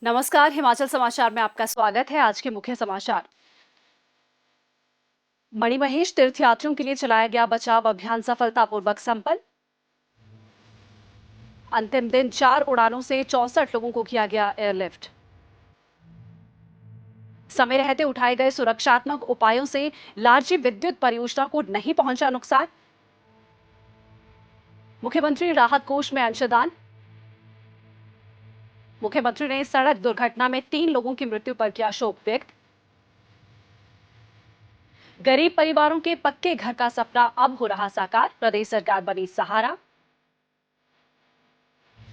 नमस्कार, हिमाचल समाचार में आपका स्वागत है। आज के मुख्य समाचार। मणिमहेश तीर्थयात्रियों के लिए चलाया गया बचाव अभियान सफलतापूर्वक संपन्न। अंतिम दिन 4 उड़ानों से 64 लोगों को किया गया एयरलिफ्ट। समय रहते उठाए गए सुरक्षात्मक उपायों से लारजी विद्युत परियोजना को नहीं पहुंचा नुकसान। मुख्यमंत्री राहत कोष में अंशदान। मुख्यमंत्री ने सड़क दुर्घटना में 3 लोगों की मृत्यु पर किया शोक व्यक्त। गरीब परिवारों के पक्के घर का सपना अब हो रहा साकार, प्रदेश सरकार बनी सहारा।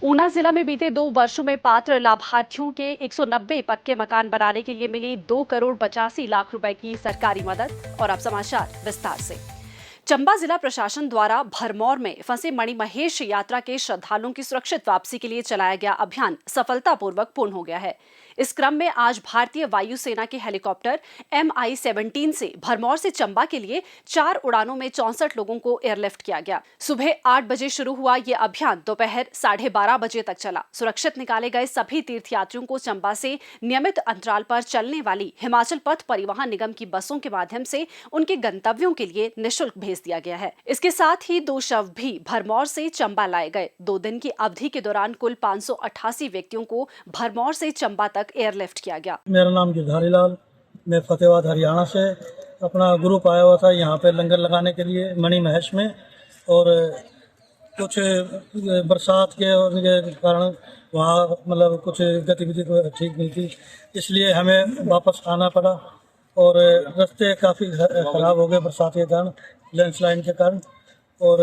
ऊना जिला में बीते 2 वर्षों में पात्र लाभार्थियों के 190 पक्के मकान बनाने के लिए मिली 2,85,00,000 रुपए की सरकारी मदद। और अब समाचार विस्तार से। चंबा जिला प्रशासन द्वारा भरमौर में फंसे मणिमहेश यात्रा के श्रद्धालुओं की सुरक्षित वापसी के लिए चलाया गया अभियान सफलतापूर्वक पूर्ण हो गया है। इस क्रम में आज भारतीय वायुसेना के हेलीकॉप्टर MI-17 से भरमौर से चंबा के लिए 4 उड़ानों में 64 लोगों को एयरलिफ्ट किया गया। सुबह 8 बजे शुरू हुआ यह अभियान दोपहर 12:30 बजे तक चला। सुरक्षित निकाले गए सभी तीर्थयात्रियों को चंबा से नियमित अंतराल पर चलने वाली हिमाचल पथ परिवहन निगम की बसों के माध्यम से उनके गंतव्यों के लिए निःशुल्क भेज दिया गया है। इसके साथ ही 2 शव भी भरमौर से चंबा लाए गए। 2 दिन की अवधि के दौरान कुल 588 व्यक्तियों को भरमौर से चंबा तक एयरलिफ्ट किया गया। मेरा नाम गिरधारी लाल, मैं फतेहाबाद हरियाणा से अपना ग्रुप आया हुआ था यहाँ पे लंगर लगाने के लिए मणिमहेश में। और कुछ बरसात के और के कारण वहाँ मतलब कुछ गतिविधि ठीक नहीं थी, इसलिए हमें वापस आना पड़ा। और रास्ते काफ़ी ख़राब हो गए बरसात के कारण, लैंडस्लाइड के कारण। और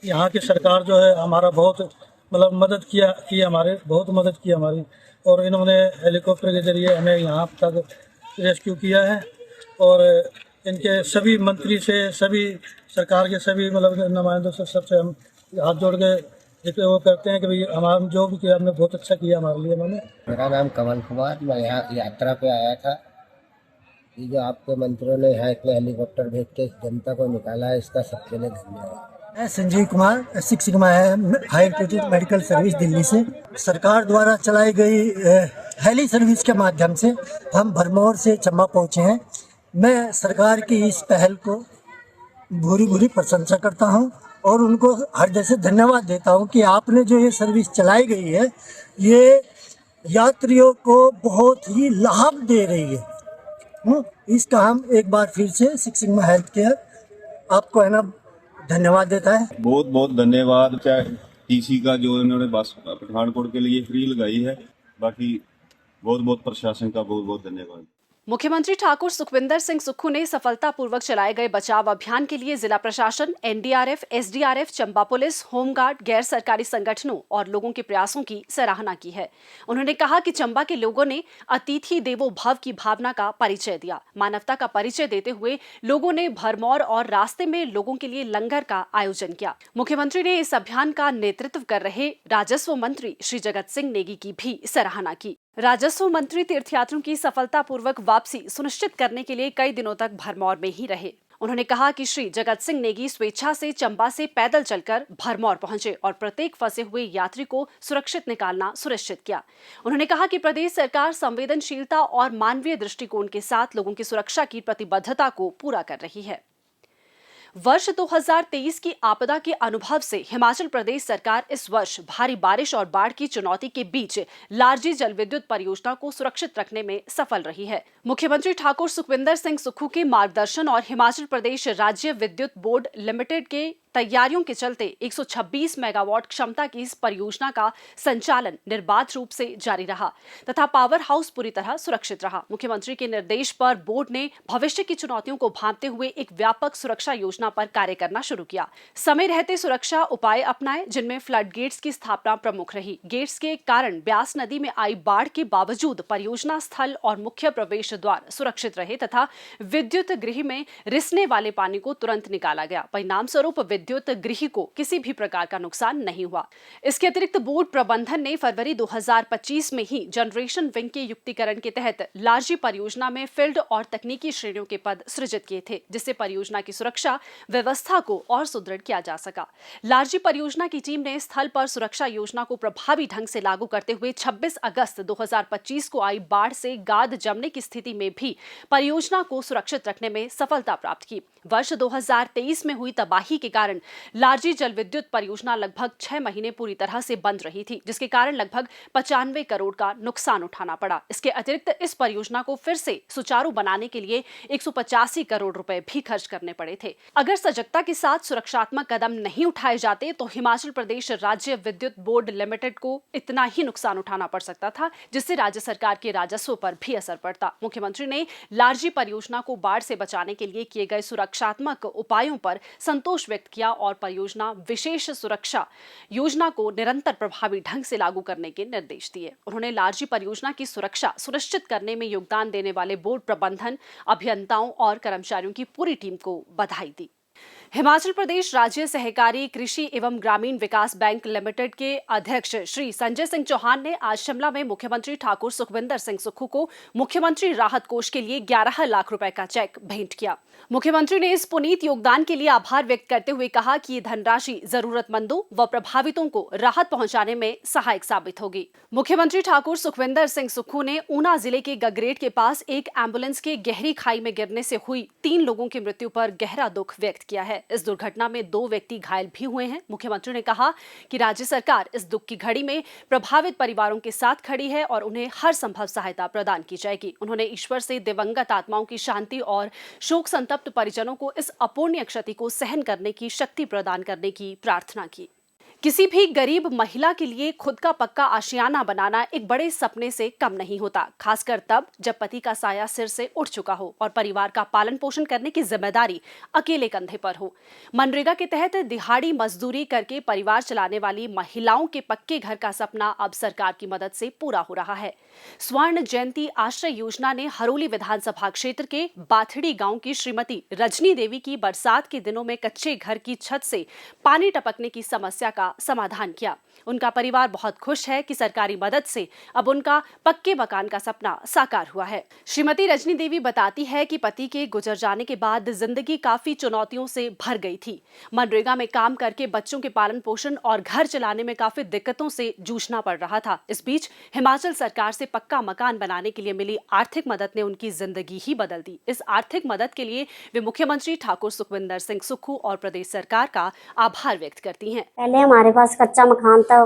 यहाँ की सरकार जो है हमारा बहुत मतलब मदद किया हमारे बहुत मदद की हमारी। और इन्होंने हेलीकॉप्टर के जरिए हमें यहाँ तक रेस्क्यू किया है। और इनके सभी मंत्री से, सभी सरकार के सभी मतलब नुमाइंदों से, सबसे हम हाथ जोड़ के जिसपे वो करते हैं कि भाई हमारा जो भी किया हमने बहुत अच्छा किया हमारे लिए उन्होंने। मेरा नाम कमल कुमार, मैं यहाँ यात्रा पे आया था। ये जो आपके मंत्रियों ने यहाँ के हेलीकॉप्टर भेज के जनता को निकाला है, इसका सबके लिए धन्यवाद। मैं संजीव कुमार, 6 सिग्मा है, high altitude medical service Delhi से। सरकार द्वारा चलाई गई हेली सर्विस के माध्यम से हम भरमौर से चंबा पहुँचे हैं। मैं सरकार की इस पहल को भूरी भूरी प्रशंसा करता हूं और उनको हृदय से धन्यवाद देता हूं कि आपने जो ये सर्विस चलाई गई है, ये यात्रियों को बहुत ही लाभ दे रही है। इसका हम एक बार फिर से 6 सिग्मा हेल्थ केयर आपको है ना धन्यवाद देता है। बहुत बहुत धन्यवाद टीसी का, जो इन्होंने बस पठानकोट के लिए फ्री लगाई है। बाकी बहुत बहुत प्रशासन का बहुत बहुत धन्यवाद। मुख्यमंत्री ठाकुर सुखविंदर सिंह सुक्खू ने सफलतापूर्वक चलाए गए बचाव अभियान के लिए जिला प्रशासन, NDRF, SDRF, Chamba police, home guard, गैर सरकारी संगठनों और लोगों के प्रयासों की सराहना की है। उन्होंने कहा कि चंबा के लोगों ने अतिथि देवो भव की भावना का परिचय दिया। मानवता का परिचय देते हुए लोगों ने भरमौर और रास्ते में लोगों के लिए लंगर का आयोजन किया। मुख्यमंत्री ने इस अभियान का नेतृत्व कर रहे राजस्व मंत्री श्री जगत सिंह नेगी की भी सराहना की। राजस्व मंत्री तीर्थयात्रियों की सफलतापूर्वक वापसी सुनिश्चित करने के लिए कई दिनों तक भरमौर में ही रहे। उन्होंने कहा कि श्री जगत सिंह नेगी स्वेच्छा से चंबा से पैदल चलकर भरमौर पहुंचे और प्रत्येक फंसे हुए यात्री को सुरक्षित निकालना सुनिश्चित किया। उन्होंने कहा कि प्रदेश सरकार संवेदनशीलता और मानवीय दृष्टिकोण के साथ लोगों की सुरक्षा की प्रतिबद्धता को पूरा कर रही है। वर्ष 2023 की आपदा के अनुभव से हिमाचल प्रदेश सरकार इस वर्ष भारी बारिश और बाढ़ की चुनौती के बीच लारजी जल विद्युत परियोजना को सुरक्षित रखने में सफल रही है। मुख्यमंत्री ठाकुर सुखविंदर सिंह सुक्खू के मार्गदर्शन और हिमाचल प्रदेश राज्य विद्युत बोर्ड लिमिटेड के तैयारियों के चलते 126 मेगावाट क्षमता की इस परियोजना का संचालन निर्बाध रूप से जारी रहा तथा पावर हाउस पूरी तरह सुरक्षित रहा। मुख्यमंत्री के निर्देश पर बोर्ड ने भविष्य की चुनौतियों को भांपते हुए एक व्यापक सुरक्षा योजना पर कार्य करना शुरू किया। समय रहते सुरक्षा उपाय अपनाए, जिनमें फ्लड गेट्स की स्थापना प्रमुख रही। गेट्स के कारण ब्यास नदी में आई बाढ़ के बावजूद परियोजना स्थल और मुख्य प्रवेश द्वार सुरक्षित रहे तथा विद्युत गृह में रिसने वाले पानी को तुरंत निकाला गया। परिणाम स्वरूप विद्युत गृह को किसी भी प्रकार का नुकसान नहीं हुआ। इसके अतिरिक्त बोर्ड प्रबंधन ने फरवरी 2025 में ही जनरेशन विंग के युक्तिकरण के तहत लारजी परियोजना में फील्ड और तकनीकी श्रेणियों के पद सृजित किए थे, जिससे परियोजना की सुरक्षा व्यवस्था को और सुदृढ़ किया जा सका। लारजी परियोजना की टीम ने स्थल पर सुरक्षा योजना को प्रभावी ढंग से लागू करते हुए 26 अगस्त 2025 को आई बाढ़ से गाद जमने की स्थिति में भी परियोजना को सुरक्षित रखने में सफलता प्राप्त की। वर्ष 2023 में हुई तबाही के कारण लारजी जल विद्युत परियोजना लगभग 6 महीने पूरी तरह से बंद रही थी, जिसके कारण लगभग 95 करोड़ का नुकसान उठाना पड़ा। इसके अतिरिक्त इस परियोजना को फिर से सुचारू बनाने के लिए 185 करोड़ रुपए भी खर्च करने पड़े थे। अगर सजगता के साथ सुरक्षात्मक कदम नहीं उठाए जाते तो हिमाचल प्रदेश राज्य विद्युत बोर्ड लिमिटेड को इतना ही नुकसान उठाना पड़ सकता था, जिससे राज्य सरकार के राजस्व पर भी असर पड़ता। मुख्यमंत्री ने लारजी परियोजना को बाढ़ से बचाने के लिए किए गए सुरक्षात्मक उपायों पर संतोष व्यक्त किया और परियोजना विशेष सुरक्षा योजना को निरंतर प्रभावी ढंग से लागू करने के निर्देश दिए। उन्होंने लारजी परियोजना की सुरक्षा सुनिश्चित करने में योगदान देने वाले बोर्ड प्रबंधन, अभियंताओं और कर्मचारियों की पूरी टीम को बधाई दी। हिमाचल प्रदेश राज्य सहकारी कृषि एवं ग्रामीण विकास बैंक लिमिटेड के अध्यक्ष श्री संजय सिंह चौहान ने आज शिमला में मुख्यमंत्री ठाकुर सुखविंदर सिंह सुक्खू को मुख्यमंत्री राहत कोष के लिए 11 लाख रुपए का चेक भेंट किया। मुख्यमंत्री ने इस पुनीत योगदान के लिए आभार व्यक्त करते हुए कहा कि ये धनराशि जरूरतमंदों व प्रभावितों को राहत पहुंचाने में सहायक साबित होगी। मुख्यमंत्री ठाकुर सुखविंदर सिंह सुक्खू ने ऊना जिले के गगरेट के पास एक एम्बुलेंस के गहरी खाई में गिरने से हुई 3 लोगों की मृत्यु पर गहरा दुख व्यक्त किया है। इस दुर्घटना में 2 व्यक्ति घायल भी हुए हैं। मुख्यमंत्री ने कहा कि राज्य सरकार इस दुख की घड़ी में प्रभावित परिवारों के साथ खड़ी है और उन्हें हर संभव सहायता प्रदान की जाएगी। उन्होंने ईश्वर से दिवंगत आत्माओं की शांति और शोक संतप्त परिजनों को इस अपूर्णीय क्षति को सहन करने की शक्ति प्रदान करने की प्रार्थना की। किसी भी गरीब महिला के लिए खुद का पक्का आशियाना बनाना एक बड़े सपने से कम नहीं होता, खासकर तब जब पति का साया सिर से उठ चुका हो और परिवार का पालन पोषण करने की जिम्मेदारी अकेले कंधे पर हो। मनरेगा के तहत दिहाड़ी मजदूरी करके परिवार चलाने वाली महिलाओं के पक्के घर का सपना अब सरकार की मदद से पूरा हो रहा है। स्वर्ण जयंती आश्रय योजना ने हरोली विधानसभा क्षेत्र के बाथड़ी गांव की श्रीमती रजनी देवी की बरसात के दिनों में कच्चे घर की छत से पानी टपकने की समस्या का समाधान किया। उनका परिवार बहुत खुश है कि सरकारी मदद से अब उनका पक्के मकान का सपना साकार हुआ है। श्रीमती रजनी देवी बताती है कि पति के गुजर जाने के बाद जिंदगी काफी चुनौतियों से भर गई थी। मनरेगा में काम करके बच्चों के पालन पोषण और घर चलाने में काफी दिक्कतों से जूझना पड़ रहा था। इस बीच हिमाचल सरकार से पक्का मकान बनाने के लिए मिली आर्थिक मदद ने उनकी जिंदगी ही बदल दी। इस आर्थिक मदद के लिए वे मुख्यमंत्री ठाकुर सुखविंदर सिंह सुक्खू और प्रदेश सरकार का आभार व्यक्त करती हैं। पहले हमारे पास कच्चा मकान था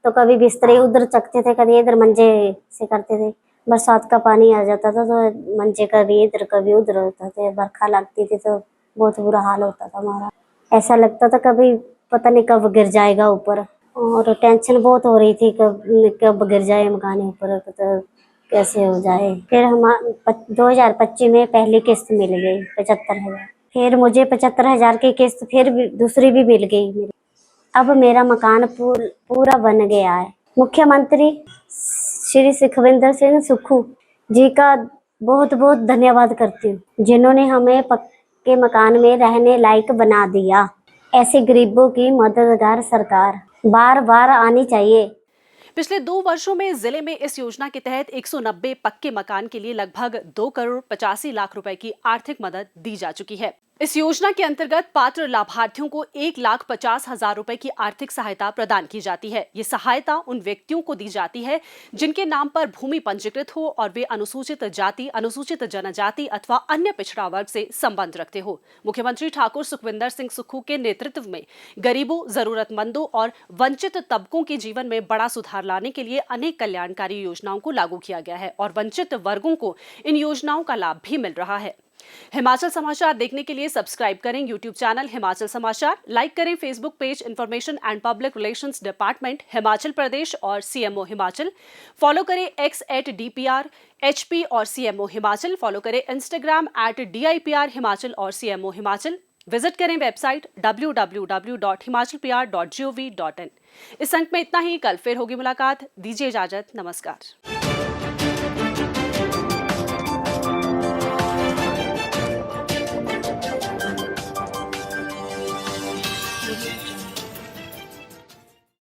तो कभी बिस्तरे उधर चकते थे, कभी इधर मंजे से करते थे। बरसात का पानी आ जाता था तो मंजे कभी इधर कभी उधर होता था। बरखा लगती थी तो बहुत बुरा हाल होता था हमारा। ऐसा लगता था कभी पता नहीं कब गिर जाएगा ऊपर, और टेंशन बहुत हो रही थी कब गिर जाए मकान ऊपर, तो कैसे हो जाए। फिर हम 2025 में पहली किस्त मिल गई 75,000। फिर मुझे 75,000 की किस्त फिर दूसरी भी मिल गई। अब मेरा मकान पूरा बन गया है। मुख्यमंत्री श्री सुखविंदर सिंह सुक्खू जी का बहुत बहुत धन्यवाद करती हूँ, जिन्होंने हमें पक्के मकान में रहने लायक बना दिया। ऐसे गरीबों की मददगार सरकार बार बार आनी चाहिए। पिछले 2 वर्षों में जिले में इस योजना के तहत 190 पक्के मकान के लिए लगभग 2 करोड़ 85 लाख रुपए की आर्थिक मदद दी जा चुकी है। इस योजना के अंतर्गत पात्र लाभार्थियों को 1,50,000 रुपए की आर्थिक सहायता प्रदान की जाती है। ये सहायता उन व्यक्तियों को दी जाती है जिनके नाम पर भूमि पंजीकृत हो और वे अनुसूचित जाति, अनुसूचित जनजाति अथवा अन्य पिछड़ा वर्ग से संबंध रखते हो। मुख्यमंत्री ठाकुर सुखविंदर सिंह सुक्खू के नेतृत्व में गरीबों, जरूरतमंदों और वंचित तबकों के जीवन में बड़ा सुधार लाने के लिए अनेक कल्याणकारी योजनाओं को लागू किया गया है और वंचित वर्गों को इन योजनाओं का लाभ भी मिल रहा है। हिमाचल समाचार देखने के लिए सब्सक्राइब करें यूट्यूब चैनल हिमाचल समाचार, लाइक करें Facebook page information and public relations department Himachal Pradesh और सीएमओ हिमाचल, फॉलो करें X@DPR HP और सीएमओ हिमाचल, फॉलो करें इंस्टाग्राम @DIPR हिमाचल और सीएमओ हिमाचल, विजिट करें वेबसाइट www.himachalpr.gov.in। इस अंक में इतना ही। कल फिर होगी मुलाकात। दीजिए इजाजत। नमस्कार।